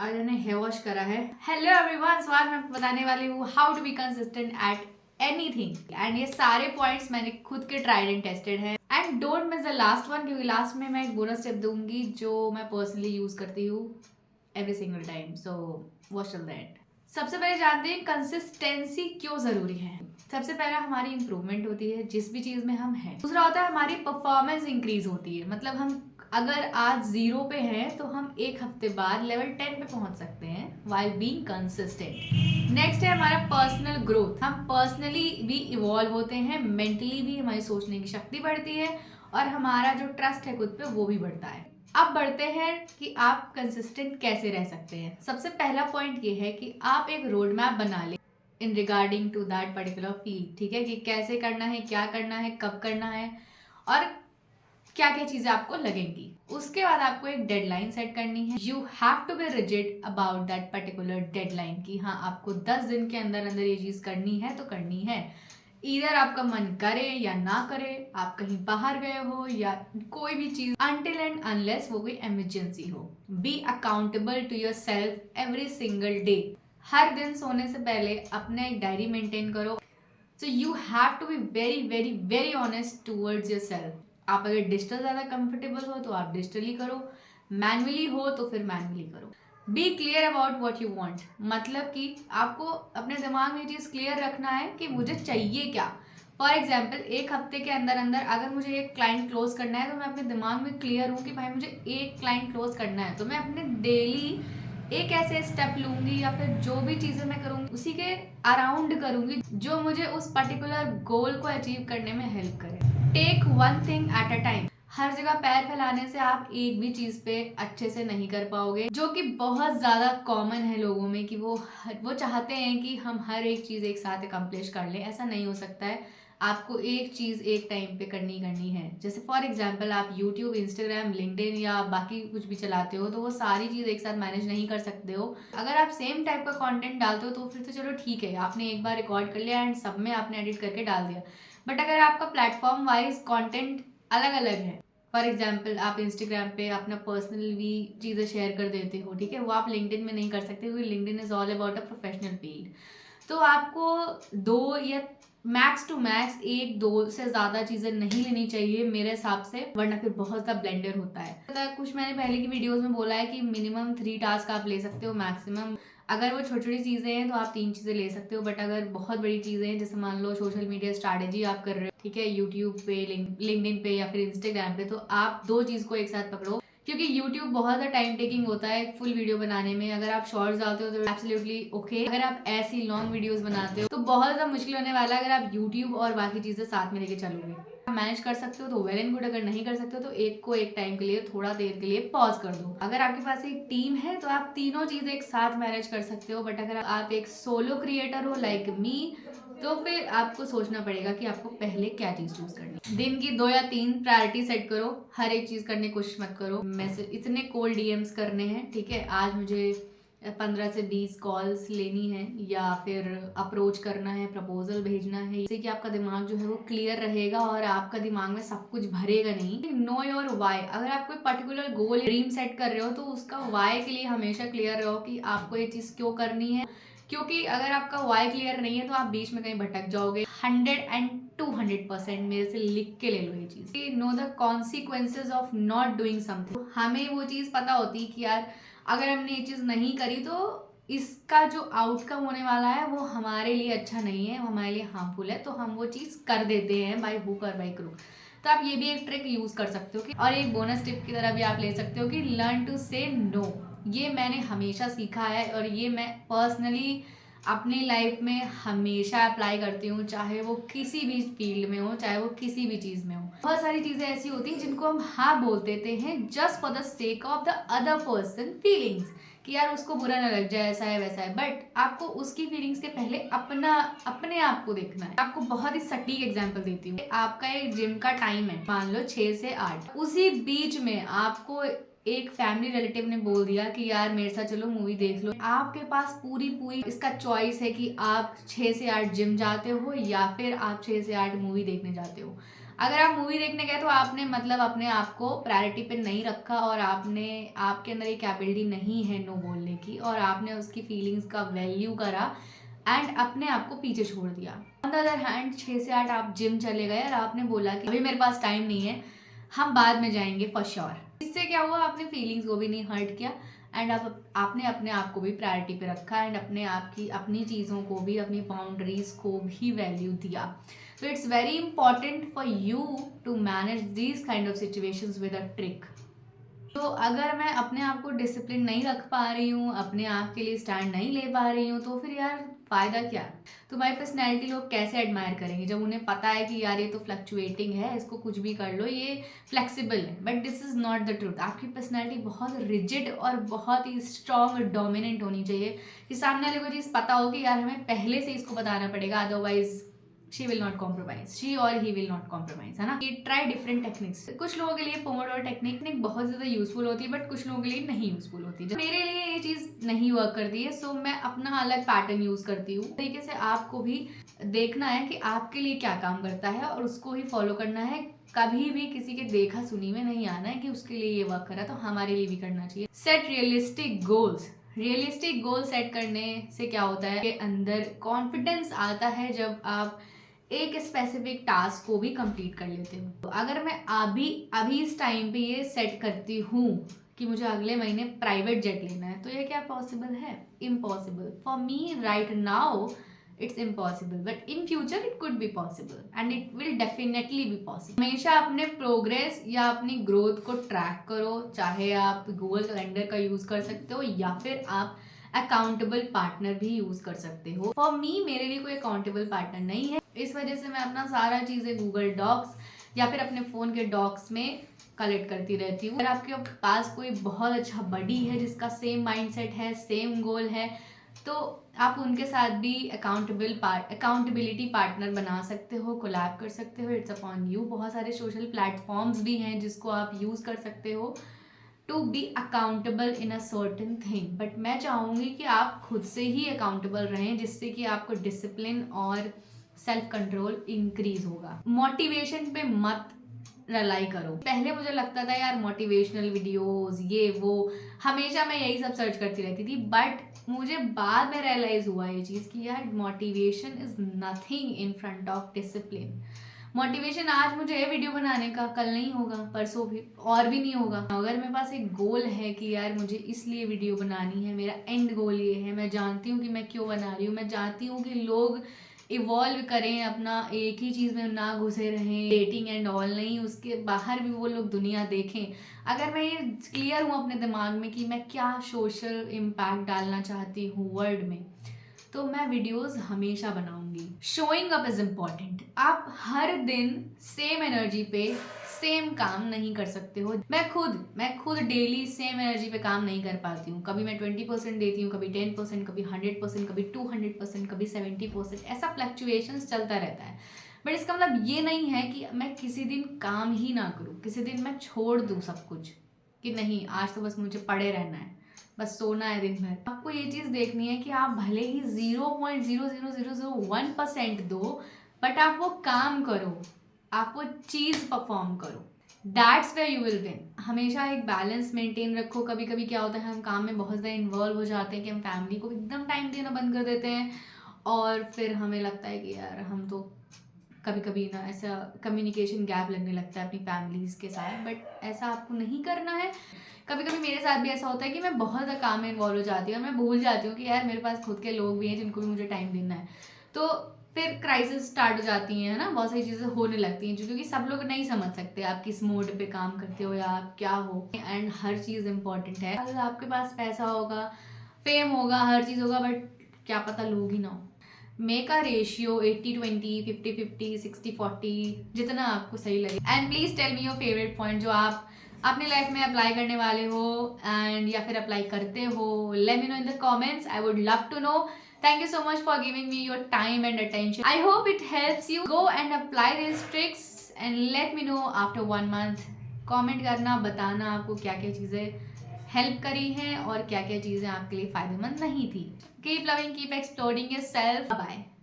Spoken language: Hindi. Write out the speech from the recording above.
आज मैंने हेयर वॉश करा है। हेलो एवरीवन, सो आज मैं आपको बताने वाली हूँ how to be consistent at anything. And ये सारे पॉइंट्स मैंने खुद के ट्राइड एंड टेस्टेड है। And don't miss the last one, क्योंकि लास्ट में मैं एक बोनस टिप दूंगी जो मैं पर्सनली यूज करती हूँ every single time. So watch till the end. सबसे पहले जानते हैं कंसिस्टेंसी क्यों जरूरी है। सबसे पहला हमारी इंप्रूवमेंट होती है जिस भी चीज में हम हैं। दूसरा होता है हमारी परफॉर्मेंस इंक्रीज होती है, मतलब हम अगर आज 0 पे हैं तो हम एक हफ्ते बाद लेवल 10 पे पहुंच सकते हैं while being consistent। नेक्स्ट है हमारा पर्सनल ग्रोथ। हम पर्सनली भी इवॉल्व होते हैं, मेंटली भी हमारी सोचने की शक्ति बढ़ती है और हमारा जो ट्रस्ट है खुद पे वो भी बढ़ता है। अब बढ़ते हैं कि आप कंसिस्टेंट कैसे रह सकते हैं। सबसे पहला पॉइंट ये है कि आप एक रोड मैप बना लें in regarding to that particular field. ठीक है, कि कैसे करना है, क्या करना है, कब करना है और क्या क्या चीजें आपको लगेंगी। उसके बाद आपको एक डेडलाइन सेट करनी है। You have to be rigid about that particular deadline कि हाँ आपको 10 दिन के अंदर अंदर ये चीज करनी है तो करनी है। इधर आपका मन करे या ना करे, आप कहीं बाहर गए हो या कोई भी चीज, अनटिल एंड अनलेस वो कोई इमरजेंसी हो। Be accountable to yourself every single day. हर दिन सोने से पहले अपना एक डायरी मेंटेन करो। So you have to be very very very honest towards yourself. आप अगर डिजिटल ज़्यादा कंफर्टेबल हो तो आप डिजिटली करो, मैनुअली हो तो फिर मैनुअली करो। Be clear about what you want, मतलब कि आपको अपने दिमाग में ये चीज़ क्लियर रखना है कि मुझे चाहिए क्या। फॉर एग्जाम्पल, एक हफ्ते के अंदर अंदर अगर मुझे एक क्लाइंट क्लोज करना है तो मैं अपने दिमाग में क्लियर हूँ कि भाई मुझे एक क्लाइंट क्लोज करना है, तो मैं अपने डेली एक ऐसे स्टेप लूंगी या फिर जो भी चीजें मैं करूंगी उसी के अराउंड करूंगी जो मुझे उस पर्टिकुलर गोल को अचीव करने में हेल्प करे। Take one thing at a time. हर जगह पैर फैलाने से आप एक भी चीज पे अच्छे से नहीं कर पाओगे, जो कि बहुत ज्यादा कॉमन है लोगों में कि वो चाहते हैं कि हम हर एक चीज एक साथ अकम्प्लिश कर लें। ऐसा नहीं हो सकता है। आपको एक चीज एक टाइम पे करनी है। जैसे फॉर एग्जाम्पल आप यूट्यूब, इंस्टाग्राम, लिंक्डइन या बाकी कुछ भी चलाते हो तो वो सारी चीज एक साथ मैनेज नहीं कर सकते हो। अगर आप सेम टाइप का कंटेंट डालते हो तो फिर तो चलो ठीक है, आपने एक बार रिकॉर्ड कर लिया एंड सब में आपने एडिट करके डाल दिया। बट अगर आपका प्लेटफॉर्म वाइज कंटेंट अलग अलग है, फॉर एग्जाम्पल आप इंस्टाग्राम पे अपना पर्सनल भी चीज़ें शेयर कर देते हो, ठीक है, वो आप लिंक्डइन में नहीं कर सकते क्योंकि LinkedIn is all about a professional field. तो आपको 2 या मैक्स टू मैक्स 1-2 से ज़्यादा चीज़ें नहीं लेनी चाहिए मेरे हिसाब से, वरना फिर बहुत ज़्यादा ब्लेंडर होता है। कुछ मैंने पहले की वीडियोस में बोला है कि मिनिमम 3 टास्क आप ले सकते हो मैक्सिमम। अगर वो छोटी छोटी चीज़ें हैं तो आप 3 चीज़ें ले सकते हो, बट अगर बहुत बड़ी चीज़ें हैं जैसे मान लो सोशल मीडिया स्ट्रैटेजी आप कर रहे हो, ठीक है, यूट्यूब पे, लिंक्डइन पे या फिर इंस्टाग्राम पे, तो आप 2 चीज़ को एक साथ पकड़ो। क्योंकि YouTube बहुत ज़्यादा टाइम टेकिंग होता है फुल वीडियो बनाने में। अगर आप शॉर्ट्स डालते हो तो एब्सोल्युटली ओके, अगर आप ऐसी लॉन्ग वीडियोस बनाते हो तो बहुत ज़्यादा मुश्किल होने वाला है अगर आप YouTube और बाकी चीज़ें साथ में लेके चलोगे। मैनेज कर सकते हो तो वेल एंड गुड, अगर नहीं कर सकते हो तो एक को एक टाइम के लिए, थोड़ा देर के लिए पॉज कर दो। अगर आपके पास एक टीम है तो आप तीनों चीज़ें एक साथ मैनेज कर सकते हो, बट अगर आप एक सोलो क्रिएटर हो लाइक मी तो फिर आपको सोचना पड़ेगा कि आपको पहले क्या चीज चूज करनी है। दिन की 2 या 3 प्रायोरिटी सेट करो, हर एक चीज करने की कोशिश मत करो। मैसेज इतने कोल्ड डीएम्स करने हैं, ठीक है, आज मुझे 15 से 20 कॉल्स लेनी है या फिर अप्रोच करना है, प्रपोजल भेजना है, जिससे कि आपका दिमाग जो है वो क्लियर रहेगा और आपका दिमाग में सब कुछ भरेगा नहीं। Know your why. अगर आप कोई पर्टिकुलर गोल, ड्रीम सेट कर रहे हो तो उसका वाई के लिए हमेशा क्लियर रहो कि आपको ये चीज क्यों करनी है, क्योंकि अगर आपका वाई क्लियर नहीं है तो आप बीच में कहीं भटक जाओगे। 100% मेरे से लिख के ले लो ये चीज। Know the consequences of not doing something. हमें वो चीज पता होती कि यार अगर हमने ये चीज नहीं करी तो इसका जो आउटकम होने वाला है वो हमारे लिए अच्छा नहीं है, हमारे लिए हार्मफुल है, तो हम वो चीज कर देते हैं बाय हुक और बाय क्रूक। तो आप ये भी एक ट्रिक यूज कर सकते हो कि, और एक बोनस टिप की तरह भी आप ले सकते हो कि लर्न टू से नो। ये मैंने हमेशा सीखा है और ये मैं पर्सनली अपनी लाइफ में हमेशा अप्लाई करती हूँ, चाहे वो किसी भी फील्ड में हो, चाहे वो किसी भी चीज में हो। बहुत सारी चीजें ऐसी होती हैं जिनको हम हाँ बोल देते हैं just for the sake of the other person feelings, कि यार उसको बुरा ना लग जाए, ऐसा है वैसा है। बट आपको उसकी फीलिंग्स के पहले अपने आप को देखना है। आपको बहुत ही सटीक एग्जांपल देती हूँ। आपका एक जिम का टाइम है, मान लो 6 से 8, उसी बीच में आपको एक फैमिली रिलेटिव ने बोल दिया कि यार मेरे साथ चलो मूवी देख लो। आपके पास पूरी पूरी इसका चॉइस है कि आप 6 से 8 जिम जाते हो या फिर आप 6 से 8 मूवी देखने जाते हो। अगर आप मूवी देखने गए तो आपने मतलब अपने आप को प्रायोरिटी पे नहीं रखा और आपने आपके अंदर एक एबिलिटी नहीं है नो बोलने की और आपने उसकी फीलिंग्स का वैल्यू करा एंड अपने आप को पीछे छोड़ दिया। ऑन द अदर हैंड 6 से 8 आप जिम चले गए और आपने बोला कि अभी मेरे पास टाइम नहीं है, हम बाद में जाएंगे फॉर श्योर। इससे क्या हुआ, आपने फीलिंग्स को भी नहीं हर्ट किया एंड आपने अपने आप को भी प्रायोरिटी पे रखा एंड अपने आप की अपनी चीज़ों को भी, अपनी बाउंड्रीज को भी वैल्यू दिया। तो it's very important for you to manage these kind of situations with a trick. तो अगर मैं अपने आप को डिसिप्लिन नहीं रख पा रही हूँ, अपने आप के लिए स्टैंड नहीं ले पा रही हूँ, तो फिर यार फायदा क्या। तुम्हारी पर्सनैलिटी लोग कैसे एडमायर करेंगे जब उन्हें पता है कि यार ये तो फ्लक्चुएटिंग है, इसको कुछ भी कर लो, ये फ्लेक्सिबल है। But this is not the truth. आपकी पर्सनैलिटी बहुत रिजिड और बहुत ही स्ट्रॉन्ग और डोमिनेंट होनी चाहिए कि सामने वाले को चीज़ पता हो कि यार हमें पहले से इसको बताना पड़ेगा, otherwise she will not compromise, she और ही विल नॉट कॉम्प्रोमाइज, है ना। Try different techniques. कुछ लोगों के लिए पोमोडोरो टेक्निक बहुत ज़्यादा यूजफुल होती है, बट कुछ लोगों के लिए नहीं यूजफुल होती है। मेरे लिए ये चीज़ नहीं वर्क करती है, सो मैं अपना अलग पैटर्न यूज करती हूँ। तरीके से आपको भी देखना है कि आपके लिए क्या काम करता है और उसको ही फॉलो करना है। कभी भी किसी के देखा सुनी में नहीं आना है कि उसके लिए ये वर्क करा तो हमारे लिए भी करना चाहिए। Set realistic goals. Realistic goal set करने से क्या होता है कि अंदर कॉन्फिडेंस आता है जब आप एक स्पेसिफिक टास्क को भी कंप्लीट कर लेते हो। तो अगर मैं अभी इस टाइम पे ये सेट करती हूँ कि मुझे अगले महीने प्राइवेट जेट लेना है, तो ये क्या पॉसिबल है? Impossible for me right now. It's impossible, but in future it could be possible and it will definitely be possible. हमेशा अपने प्रोग्रेस या अपनी ग्रोथ को ट्रैक करो, चाहे आप गूगल कैलेंडर का यूज कर सकते हो या फिर आप अकाउंटेबल पार्टनर भी यूज कर सकते हो। फॉर मी, मेरे लिए कोई अकाउंटेबल पार्टनर नहीं है, इस वजह से मैं अपना सारा चीजें गूगल डॉक्स या फिर अपने फोन के डॉक्स में कलेक्ट करती रहती हूँ। अगर आपके पास कोई बहुत अच्छा बडी है जिसका सेम माइंडसेट है, सेम गोल है, तो आप उनके साथ भी अकाउंटेबिलिटी पार्टनर बना सकते हो, कोलैब कर सकते हो। It's upon you. बहुत सारे सोशल प्लेटफॉर्म्स भी हैं जिसको आप यूज कर सकते हो to be accountable in a certain thing. But मैं चाहूँगी कि आप खुद से ही अकाउंटेबल रहें, जिससे कि आपको डिसिप्लिन और सेल्फ कंट्रोल इंक्रीज होगा। मोटिवेशन पे मत रिलाई करो। पहले मुझे लगता था यार मोटिवेशनल वीडियोस ये वो, हमेशा मैं यही सब सर्च करती रहती थी, बट मुझे बाद में रियलाइज हुआ ये चीज़ कि यार motivation is nothing in front of discipline. Motivation आज मुझे है वीडियो बनाने का, कल नहीं होगा, परसों भी और भी नहीं होगा। अगर मेरे पास एक गोल है कि यार मुझे इसलिए वीडियो बनानी है, मेरा एंड गोल ये है, मैं जानती हूँ कि मैं क्यों बना रही हूँ, मैं चाहती हूँ कि लोग इवॉल्व करें, अपना एक ही चीज़ में ना घुसे रहें, डेटिंग एंड ऑल नहीं, उसके बाहर भी वो लोग दुनिया देखें। अगर मैं ये क्लियर हूँ अपने दिमाग में कि मैं क्या सोशल इम्पैक्ट डालना चाहती हूँ वर्ल्ड में, तो मैं वीडियोस हमेशा बनाऊंगी। Showing up is important. आप हर दिन सेम एनर्जी पे सेम काम नहीं कर सकते हो। मैं खुद डेली सेम एनर्जी पे काम नहीं कर पाती हूँ। कभी मैं 20% देती हूँ, कभी 10%, कभी 100%, कभी 200%, कभी 70%, ऐसा फ्लक्चुएशंस चलता रहता है। बट इसका मतलब ये नहीं है कि मैं किसी दिन काम ही ना करूँ, किसी दिन मैं छोड़ दूँ सब कुछ कि नहीं आज तो बस मुझे पड़े रहना है, बस सोना है दिन भर। आपको ये चीज़ देखनी है कि आप भले ही 0.00001% दो, बट आप वो काम करो, आप वो चीज़ परफॉर्म करो। That's way you will win. हमेशा एक बैलेंस मेंटेन रखो। कभी कभी क्या होता है, हम काम में बहुत ज़्यादा इन्वॉल्व हो जाते हैं कि हम फैमिली को एकदम टाइम देना बंद कर देते हैं और फिर हमें लगता है कि यार हम तो कभी कभी ना ऐसा कम्युनिकेशन गैप लगने लगता है अपनी फैमिलीज़ के साथ, बट ऐसा आपको नहीं करना है। कभी कभी मेरे साथ भी ऐसा होता है कि मैं बहुत ज़्यादा काम में इन्वॉल्व हो जाती हूँ और मैं भूल जाती हूँ कि यार मेरे पास खुद के लोग भी हैं जिनको भी मुझे टाइम देना है। तो फिर क्राइसिस स्टार्ट हो जाती हैं, है ना, बहुत सारी चीज़ें होने लगती हैं क्योंकि सब लोग नहीं समझ सकते आप किस मोड पे काम करते हो या आप क्या हो। एंड हर चीज़ इम्पॉर्टेंट है। अगर आपके पास पैसा होगा, फेम होगा, हर चीज़ होगा, बट क्या पता लोग ही ना हो। मेक अ रेशियो 80-20, 50-50, 60-40, जितना आपको सही लगे। And please tell me your favourite point जो आप अपने लाइफ में अप्लाई करने वाले हो एंड या फिर अप्लाई करते हो। Let me know in the comments, I would love to know. Thank you so much for giving me your time and attention. I hope it helps you. Go and apply these tricks and let me know after 1 month. Comment करना, बताना आपको क्या क्या चीज़ें हेल्प करी हैं और क्या क्या चीज़ें आपके लिए फ़ायदेमंद नहीं थी। Keep loving, keep exploring yourself. Bye.